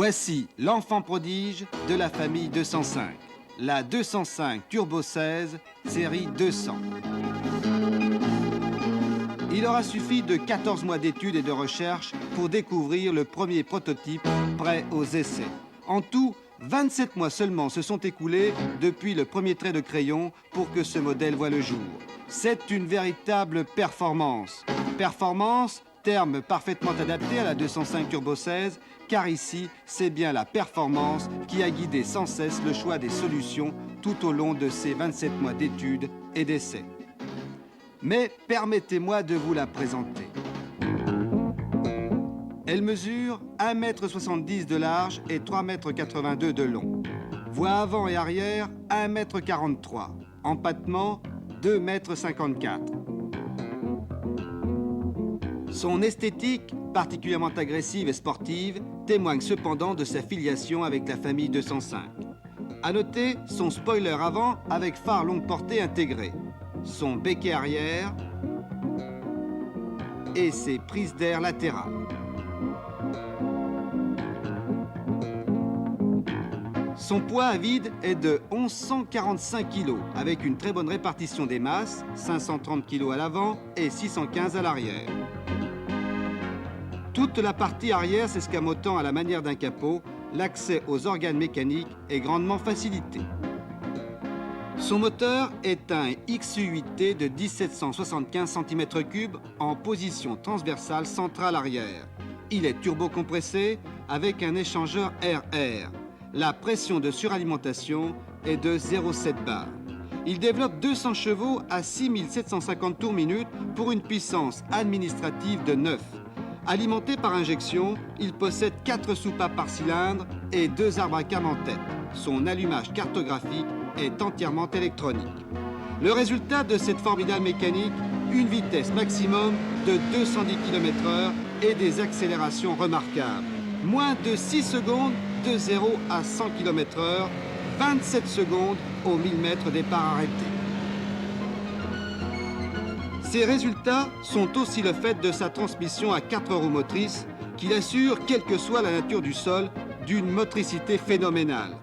Voici l'enfant prodige de la famille 205, la 205 Turbo 16, série 200. Il aura suffi de 14 mois d'études et de recherche pour découvrir le premier prototype prêt aux essais. En tout, 27 mois seulement se sont écoulés depuis le premier trait de crayon pour que ce modèle voie le jour. C'est une véritable performance. Performance, terme parfaitement adapté à la 205 Turbo 16, car ici, c'est bien la performance qui a guidé sans cesse le choix des solutions tout au long de ces 27 mois d'études et d'essais. Mais permettez-moi de vous la présenter. Elle mesure 1,70 m de large et 3,82 m de long. Voie avant et arrière, 1,43 m. Empattement, 2,54 m. Son esthétique, particulièrement agressive et sportive, témoigne cependant de sa filiation avec la famille 205. À noter son spoiler avant avec phare longue portée intégré, son béquet arrière et ses prises d'air latérales. Son poids à vide est de 1145 kg, avec une très bonne répartition des masses, 530 kg à l'avant et 615 à l'arrière. Toute la partie arrière s'escamotant à la manière d'un capot, l'accès aux organes mécaniques est grandement facilité. Son moteur est un XU8T de 1775 cm3 en position transversale centrale arrière. Il est turbo-compressé avec un échangeur RR. La pression de suralimentation est de 0,7 bar. Il développe 200 chevaux à 6750 tours minute pour une puissance administrative de 9. Alimenté par injection, il possède 4 soupapes par cylindre et 2 arbres à cam en tête. Son allumage cartographique est entièrement électronique. Le résultat de cette formidable mécanique, une vitesse maximum de 210 km/h et des accélérations remarquables. Moins de 6 secondes de 0 à 100 km/h, 27 secondes au 1000 mètres départ arrêté. Ces résultats sont aussi le fait de sa transmission à 4 roues motrices qui assure, quelle que soit la nature du sol, d'une motricité phénoménale.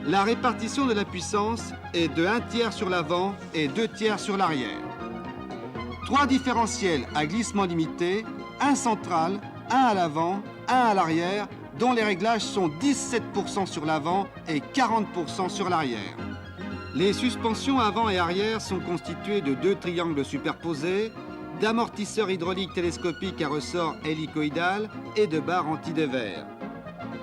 La répartition de la puissance est de 1/3 sur l'avant et 2/3 sur l'arrière. 3 différentiels à glissement limité, un central, un à l'avant, un à l'arrière, dont les réglages sont 17% sur l'avant et 40% sur l'arrière. Les suspensions avant et arrière sont constituées de 2 triangles superposés, d'amortisseurs hydrauliques télescopiques à ressort hélicoïdal et de barres anti-dévers.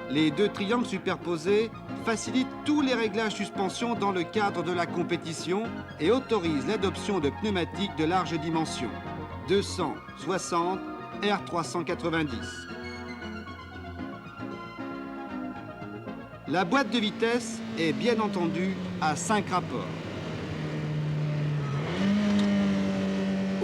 Les 2 triangles superposés facilitent tous les réglages suspension dans le cadre de la compétition et autorisent l'adoption de pneumatiques de large dimension, 260 R390. La boîte de vitesse est bien entendu à 5 rapports.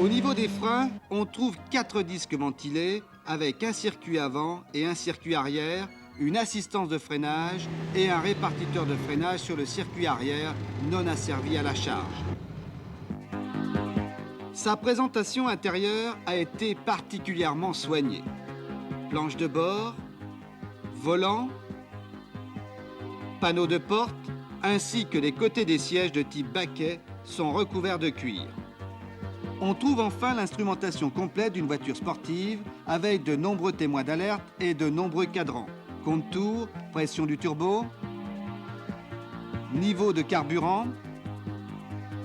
Au niveau des freins, on trouve 4 disques ventilés avec un circuit avant et un circuit arrière, une assistance de freinage et un répartiteur de freinage sur le circuit arrière non asservi à la charge. Sa présentation intérieure a été particulièrement soignée. Planche de bord, volant, panneaux de porte, ainsi que les côtés des sièges de type baquet sont recouverts de cuir. On trouve enfin l'instrumentation complète d'une voiture sportive avec de nombreux témoins d'alerte et de nombreux cadrans. Compte-tours, pression du turbo, niveau de carburant,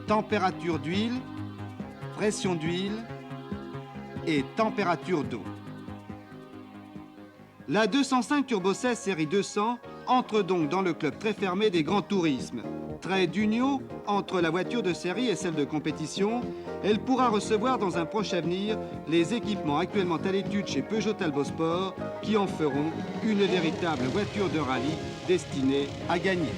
température d'huile, pression d'huile et température d'eau. La 205 Turbo 16 série 200 entre donc dans le club très fermé des grands tourismes. Trait d'union entre la voiture de série et celle de compétition, elle pourra recevoir dans un proche avenir les équipements actuellement à l'étude chez Peugeot Talbot Sport qui en feront une véritable voiture de rallye destinée à gagner.